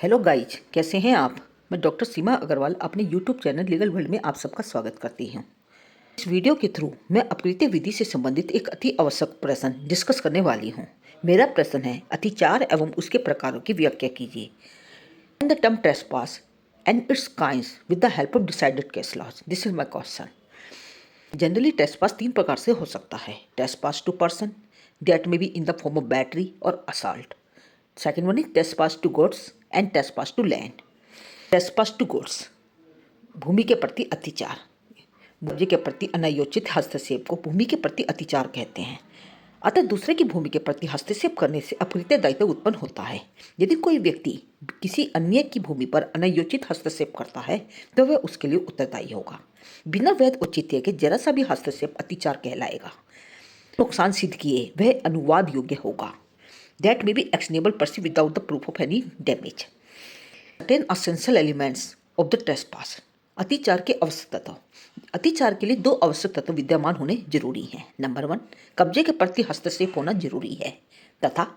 Hello guys, कैसे हैं आप। मैं डॉक्टर सीमा अग्रवाल अपने यूट्यूब चैनल लीगल वर्ल्ड में आप सबका स्वागत करती हूं। इस वीडियो के थ्रू मैं अपकृत्य विधि से संबंधित एक अति आवश्यक प्रश्न डिस्कस करने वाली हूं। मेरा प्रश्न है, अतिचार एवं उसके प्रकारों की व्याख्या कीजिए। The term trespass and its kinds with the help of decided case laws. This is my question. Generally trespass 3 प्रकार से हो सकता है। Trespass to person, that may be in the form of battery और assault. Second one is trespass to goods and trespass to land. Trespass to goods, भूमि के प्रति अतिचार। कब्जे के प्रति अनायोचित हस्तक्षेप को भूमि के प्रति अतिचार कहते हैं। अतः दूसरे की भूमि के प्रति हस्तक्षेप करने से अपकृत्य दायित्व उत्पन्न होता है। यदि कोई व्यक्ति किसी अन्य की भूमि पर अनायोचित हस्तक्षेप करता है तो वह उसके लिए उत्तरदायी होगा। बिना वैध औचित्य के जरा सा भी हस्तक्षेप अतिचार कहलाएगा। नुकसान सिद्ध किए वह अनुवाद योग्य होगा। That may B actionable perceive without the proof of any damage. 10 essential elements of the trespass. अतिचार के आवश्यक तत्व। अतिचार के लिए 2 आवश्यक तत्व विद्यमान होने जरूरी हैं। नंबर 1, कब्जे के प्रति हस्तक्षेप होना जरूरी है तथा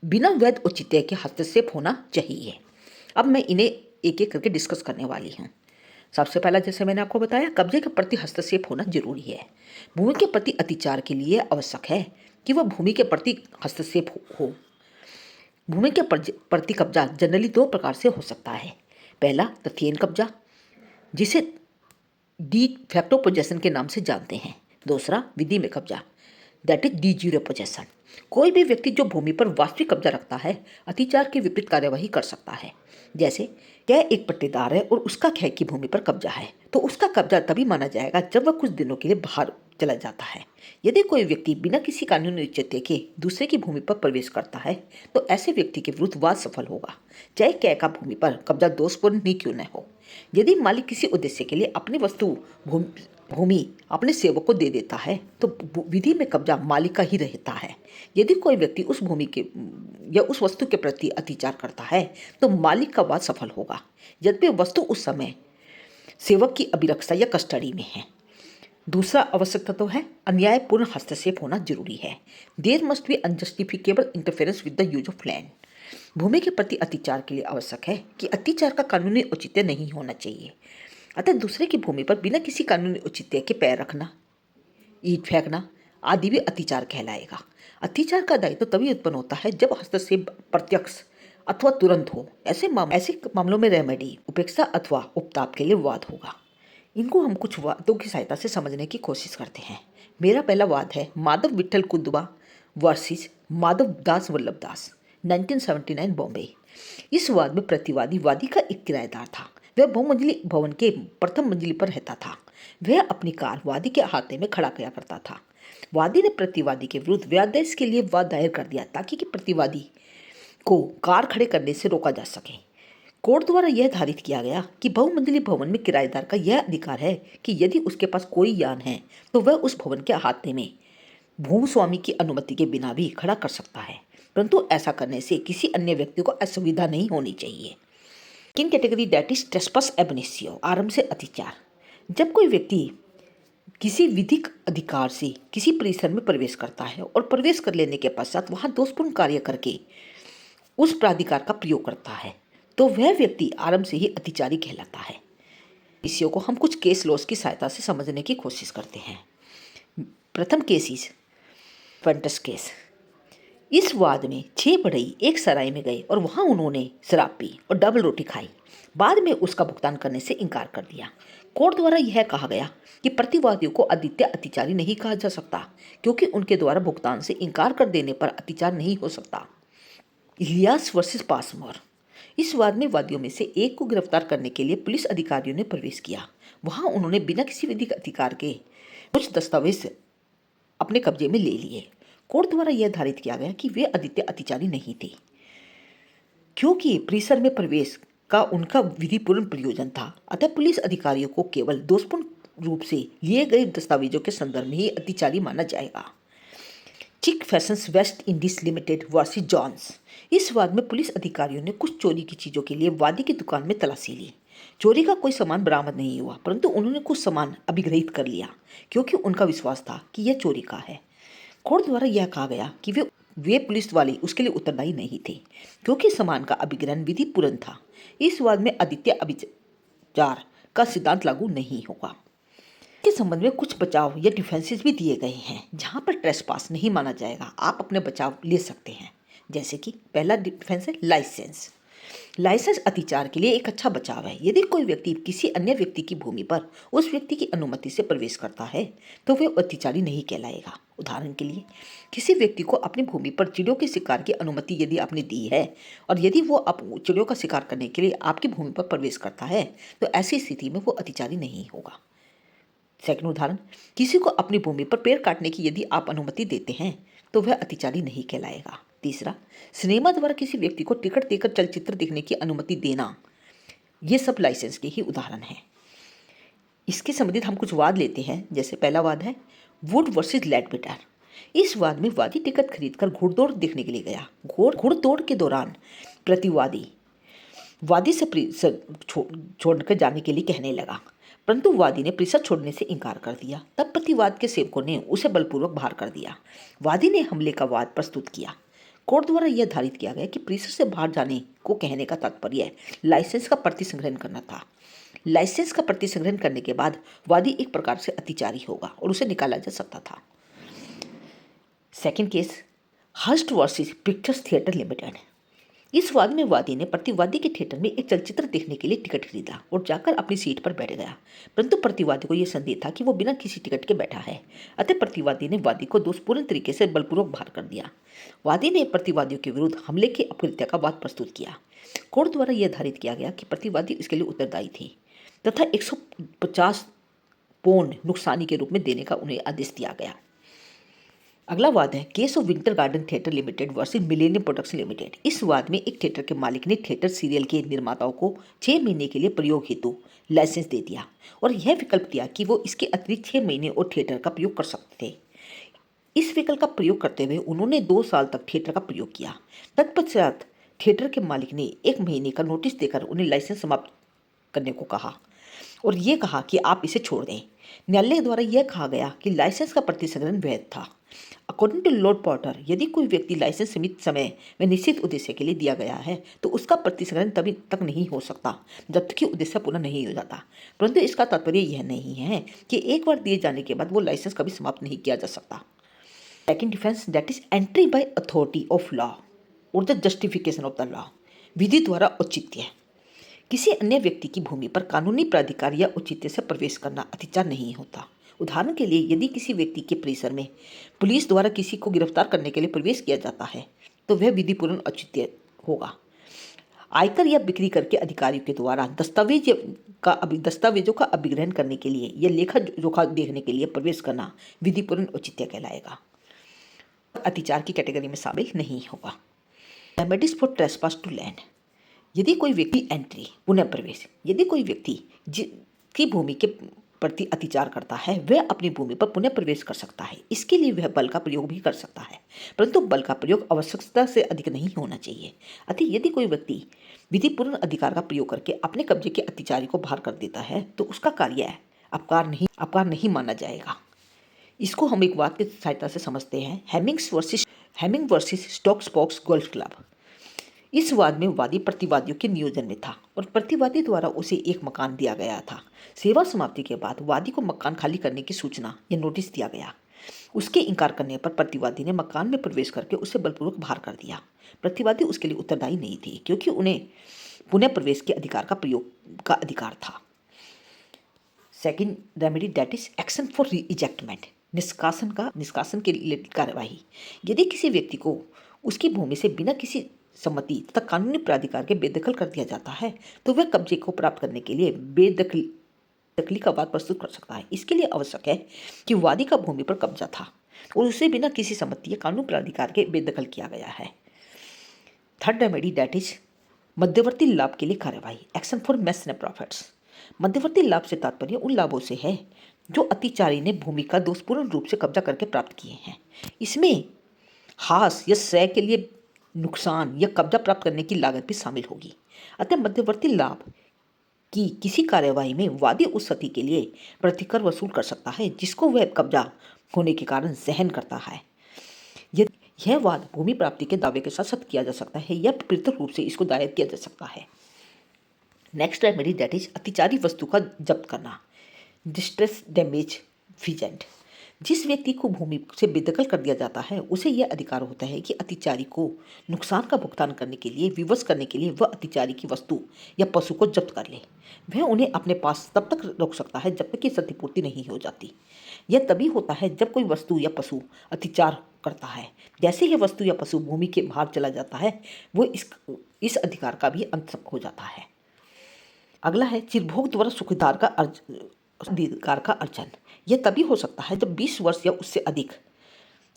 बिना वैध औचित्य के हस्तक्षेप होना चाहिए। अब मैं इन्हें एक एक करके डिस्कस करने वाली हूँ। सबसे पहला, जैसे मैंने आपको बताया, कब्जे के प्रति हस्तक्षेप होना जरूरी है। भूमि के प्रति अतिचार के लिए आवश्यक है कि वह भूमि के प्रति हस्तक्षेप हो। भूमि के प्रति कब्जा जनरली 2 प्रकार से हो सकता है। पहला, तथ्यन कब्जा, जिसे डी फैक्टो पोजेशन के नाम से जानते हैं। दूसरा, विधि में कब्जा, that is de jure possession. कोई भी व्यक्ति जो भूमि पर वास्तविक कब्जा रखता है अतिचार के विपरीत कार्यवाही कर सकता है। जैसे क्या एक पट्टेदार है और उसका खे की भूमि पर कब्जा है तो उसका कब्जा तभी माना जाएगा जब वह कुछ दिनों के लिए बाहर चला जाता है। यदि कोई व्यक्ति बिना किसी कानूनी औचित्य के दूसरे की भूमि पर प्रवेश करता है तो ऐसे व्यक्ति के विरुद्ध वाद सफल होगा, चाहे कै का भूमि पर कब्जा दोषपूर्ण ही क्यों न हो। यदि मालिक किसी उद्देश्य के लिए अपनी वस्तु भूमि अपने सेवक को दे देता है तो विधि में कब्जा मालिक का ही रहता है। यदि कोई व्यक्ति उस भूमि के या उस वस्तु के प्रति अतिचार करता है तो मालिक का वाद सफल होगा, यद्यपि वस्तु उस समय सेवक की अभिरक्षा या कस्टडी में है। दूसरा आवश्यक तत्व है अन्यायपूर्ण हस्तक्षेप होना जरूरी है। There must be unjustifiable interference with the use of land. भूमि के प्रति अतिचार के लिए आवश्यक है कि अतिचार का कानूनी औचित्य नहीं होना चाहिए। अतः दूसरे की भूमि पर बिना किसी कानूनी औचित्य के पैर रखना, ईंट फेंकना आदि भी अतिचार कहलाएगा। अतिचार का दायित्व तभी उत्पन्न होता है जब हस्तक्षेप प्रत्यक्ष अथवा तुरंत हो। ऐसे मामलों में रेमेडी उपेक्षा अथवा उपताप के लिए वाद होगा। इनको हम कुछ वादों की सहायता से समझने की कोशिश करते हैं। मेरा पहला वाद है माधव विट्ठल कुंदवा वर्सेस माधव दास वल्लभ दास, 1979 बॉम्बे। इस वाद में प्रतिवादी वादी का एक किराएदार था। वह बहुमंजिली भवन के प्रथम मंजिल पर रहता था। वह अपनी कार वादी के अहाते में खड़ा किया करता था। वादी ने प्रतिवादी के विरुद्ध व्यादेश के लिए वाद दायर कर दिया ताकि प्रतिवादी को कार खड़े करने से रोका जा सके। कोर्ट द्वारा यह धारित किया गया कि बहुमंजिली भवन में किराएदार का यह अधिकार है कि यदि उसके पास कोई यान है तो वह उस भवन के अहाते में भूस्वामी की अनुमति के बिना भी खड़ा कर सकता है, परंतु ऐसा करने से किसी अन्य व्यक्ति को असुविधा नहीं होनी चाहिए। किन कैटेगरी, दैट इज ट्रेसपास एब इनिशियो, आरंभ से अतिचार। जब कोई व्यक्ति किसी विधिक अधिकार से किसी परिसर में प्रवेश करता है और प्रवेश कर लेने के पश्चात वहां दोषपूर्ण कार्य करके उस प्राधिकार का प्रयोग करता है तो वह व्यक्ति आरंभ से ही अतिचारी कहलाता है। इसी को हम कुछ केस लॉस की सहायता से समझने की कोशिश करते हैं। प्रथम केस फंटस केस। इस वाद में 6 बढ़ई एक सराय में गए और वहां उन्होंने शराब पी और डबल रोटी खाई। बाद में उसका भुगतान करने से इनकार कर दिया। कोर्ट द्वारा यह कहा गया कि प्रतिवादियों को अद्वितीय अतिचारी नहीं कहा जा सकता क्योंकि उनके द्वारा भुगतान से इनकार कर देने पर अतिचार नहीं हो सकता। इलियास वर्सेस पासमोर। इस वाद में वादियों में से एक को गिरफ्तार करने के लिए पुलिस अधिकारियों ने प्रवेश किया। वहां उन्होंने बिना किसी विधिक अधिकार के कुछ दस्तावेज अपने कब्जे में ले लिए। कोर्ट द्वारा यह धारित किया गया कि वे अद्वितीय अतिचारी नहीं थे क्योंकि परिसर में प्रवेश का उनका विधिपूर्ण प्रयोजन था। अतः पुलिस अधिकारियों को केवल दोषपूर्ण रूप से लिए गए दस्तावेजों के संदर्भ में ही अतिचारी माना जाएगा। Chic Fashions West Indies Limited versus Johns. इस वाद में पुलिस अधिकारियों ने कुछ चोरी की चीजों के लिए वादी की दुकान में तलाशी ली। चोरी का कोई सामान बरामद नहीं हुआ, परंतु उन्होंने कुछ सामान अभिग्रहित कर लिया क्योंकि उनका विश्वास था कि यह चोरी का है। कोर्ट द्वारा यह कहा गया कि वे वे पुलिस वाले उसके लिए उत्तरदायी नहीं थे, क्योंकि सामान का अभिग्रहण विधिपूर्ण था। इस वाद में अद्वितीय अभिचार का सिद्धांत लागू नहीं होगा। के संबंध में कुछ बचाव या डिफेंसेस भी दिए गए हैं, जहां पर ट्रेसपास नहीं माना जाएगा, आप अपने बचाव ले सकते हैं। जैसे कि पहला डिफेंस है लाइसेंस। लाइसेंस अतिचार के लिए एक अच्छा बचाव है। यदि कोई व्यक्ति किसी अन्य व्यक्ति की भूमि पर उस व्यक्ति की अनुमति से प्रवेश करता है तो वह अतिचारी नहीं कहलाएगा। उदाहरण के लिए, किसी व्यक्ति को अपनी भूमि पर चिड़ियों के शिकार की अनुमति यदि आपने दी है और यदि वो चिड़ियों का शिकार करने के लिए आपकी भूमि पर प्रवेश करता है तो ऐसी स्थिति में वो अतिचारी नहीं होगा। सेकंड उदाहरण, किसी को अपनी भूमि पर पेड़ काटने की यदि आप अनुमति देते हैं तो वह अतिचारी नहीं कहलाएगा। तीसरा, सिनेमा द्वारा किसी व्यक्ति को टिकट देकर चलचित्र देखने की अनुमति देना, ये सब लाइसेंस के ही उदाहरण हैं। इसके संबंधित हम कुछ वाद लेते हैं। जैसे पहला वाद है वुड वर्सेस लेडबिटर। इस वाद में वादी टिकट खरीदकर घुड़दौड़ देखने के लिए गया। घुड़दौड़ के दौरान प्रतिवादी वादी से छोड़कर जाने के लिए कहने लगा, परंतु वादी ने परिसर छोड़ने से इनकार कर दिया। तब प्रतिवाद के सेवकों ने उसे बलपूर्वक बाहर कर दिया। वादी ने हमले का वाद प्रस्तुत किया। कोर्ट द्वारा यह धारित किया गया कि परिसर से बाहर जाने को कहने का तात्पर्य लाइसेंस का प्रतिसंग्रहण करना था। लाइसेंस का प्रतिसंग्रहण करने के बाद वादी एक प्रकार से अतिचारी होगा और उसे निकाला जा सकता था। Second case, Hurst versus Pictures Theatre Limited. इस वाद में वादी ने प्रतिवादी के थिएटर में एक चलचित्र देखने के लिए टिकट खरीदा और जाकर अपनी सीट पर बैठ गया, परंतु प्रतिवादी को यह संदेह था कि वो बिना किसी टिकट के बैठा है। अतः प्रतिवादी ने वादी को दोषपूर्ण तरीके से बलपूर्वक बाहर कर दिया। वादी ने प्रतिवादियों के विरुद्ध हमले की अपकृत्य का वाद प्रस्तुत किया। कोर्ट द्वारा यह धारित किया गया कि प्रतिवादी इसके लिए उत्तरदायी थे तथा 150 पौंड नुकसानी के रूप में देने का उन्हें आदेश दिया गया। अगला वाद है case of winter garden theatre limited versus millennium production limited. इस वाद में एक थिएटर के मालिक ने थिएटर सीरियल के निर्माताओं को 6 महीने के लिए प्रयोग हेतु लाइसेंस दे दिया और यह विकल्प दिया कि वो इसके अतिरिक्त 6 महीने और थिएटर का प्रयोग कर सकते थे। इस विकल्प का प्रयोग करते हुए उन्होंने 2 साल तक थिएटर का प्रयोग किया। तत्पश्चात थिएटर के मालिक ने 1 महीने का नोटिस देकर उन्हें लाइसेंस समाप्त करने को कहा और ये कहा कि आप इसे छोड़ दें। न्यायालय द्वारा यह कहा गया कि लाइसेंस का प्रतिसंग्रहण वैध था। अकॉर्डिंग टू लॉर्ड पॉटर, यदि कोई व्यक्ति लाइसेंस सीमित समय में निश्चित उद्देश्य के लिए दिया गया है तो उसका प्रतिसंग्रहण तभी तक नहीं हो सकता जब तक कि उद्देश्य पूरा नहीं हो जाता। परंतु इसका तात्पर्य यह नहीं है कि एक बार दिए जाने के बाद वो लाइसेंस कभी समाप्त नहीं किया जा सकता। Second defence, that is entry by authority of law और the justification of the law. विधि द्वारा औचित्य। किसी अन्य व्यक्ति की भूमि पर कानूनी प्राधिकार या औचित्य से प्रवेश करना अतिचार नहीं होता। उदाहरण के लिए, यदि किसी व्यक्ति के परिसर में पुलिस द्वारा किसी को गिरफ्तार करने के लिए प्रवेश किया जाता है तो वह विधिपूर्ण औचित्य होगा। आयकर या बिक्री कर के अधिकारियों के द्वारा दस्तावेजों का अभिग्रहण करने के लिए या लेखा जोखा देखने के लिए प्रवेश करना विधिपूर्ण औचित्य कहलाएगा, अतिचार की कैटेगरी में शामिल नहीं होगा। Remedies for trespass to land. यदि कोई व्यक्ति एंट्री पुनः प्रवेश, यदि कोई व्यक्ति जिसकी भूमि के प्रति अतिचार करता है वह अपनी भूमि पर पुनः प्रवेश कर सकता है। इसके लिए वह बल का प्रयोग भी कर सकता है, परंतु बल का प्रयोग आवश्यकता से अधिक नहीं होना चाहिए। अतः यदि कोई व्यक्ति विधिपूर्ण अधिकार का प्रयोग करके अपने कब्जे के अतिचारी को बाहर कर देता है तो उसका कार्य अपकार नहीं माना जाएगा। इसको हम एक वाद की सहायता से समझते हैं। Hemmings versus Stoke Poges golf club. इस वाद में वादी प्रतिवादियों के नियोजन में था और प्रतिवादी द्वारा उसे एक मकान दिया गया था। सेवा समाप्ति के बाद वादी को मकान खाली करने की सूचना या नोटिस दिया गया। उसके इनकार करने पर प्रतिवादी ने मकान में प्रवेश करके उसे बलपूर्वक बाहर कर दिया। प्रतिवादी उसके लिए उत्तरदायी नहीं थे क्योंकि उन्हें पुनः प्रवेश के अधिकार का प्रयोग का अधिकार था। Second remedy, that is action for ejectment. निष्कासन के लिए कार्यवाही। यदि किसी व्यक्ति को उसकी भूमि से बिना किसी सम्मति तथा कानूनी प्राधिकार के बेदखल कर दिया जाता है तो वह कब्जे को प्राप्त करने के लिए बेदखली का वाद प्रस्तुत कर सकता है। इसके लिए आवश्यक है कि वादी का भूमि पर कब्जा था और उसे बिना किसी सम्मति या कानूनी प्राधिकार के बेदखल किया गया है। थर्ड रेमेडी, दैट इज मध्यवर्ती लाभ के लिए कार्यवाही, एक्शन फॉर मैसने प्रॉफिट्स। मध्यवर्ती लाभ से तात्पर्य उन लाभों से है जो अतिचारी ने भूमि का दोषपूर्ण रूप से कब्जा करके प्राप्त किए हैं। इसमें हास या श्रेय के लिए नुकसान या कब्जा प्राप्त करने की लागत भी शामिल होगी। अतः मध्यवर्ती लाभ की किसी कार्यवाही में वादी उस क्षति के लिए प्रतिकर वसूल कर सकता है जिसको वह कब्जा होने के कारण सहन करता है। यह वाद भूमि प्राप्ति के दावे के साथ साथ किया जा सकता है या विपरीत रूप से इसको दायर किया जा सकता है। नेक्स्ट रेमेडी दैट इज अतिचारी वस्तु का जब्त करना, डिस्ट्रेस डैमेज विजेंट। जिस व्यक्ति को भूमि से बेदखल कर दिया जाता है उसे यह अधिकार होता है कि अतिचारी को नुकसान का भुगतान करने के लिए, विवश करने के लिए वह अतिचारी की वस्तु या पशु को जब्त कर ले। वह उन्हें अपने पास तब तक रोक सकता है जब तक कि क्षतिपूर्ति नहीं हो जाती। यह तभी होता है जब कोई वस्तु या पशु अतिचार करता है। जैसे ही वस्तु या पशु भूमि के बाहर चला जाता है वो इस अधिकार का भी अंत हो जाता है। अगला है चिरभोग द्वारा सुखदार का अधिकार का अर्जन। यह तभी हो सकता है जब 20 वर्ष या उससे अधिक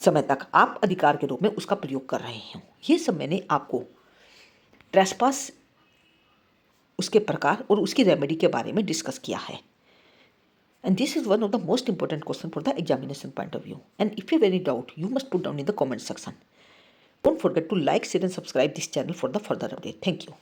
समय तक आप अधिकार के रूप में उसका प्रयोग कर रहे हों। ये सब मैंने आपको ट्रेसपास, उसके प्रकार और उसकी रेमेडी के बारे में डिस्कस किया है। And this is one of the most important question for the examination point of view. And if you have any doubt, you must put down in the comment section. Don't forget to like, share and subscribe this channel for the further update. Thank you.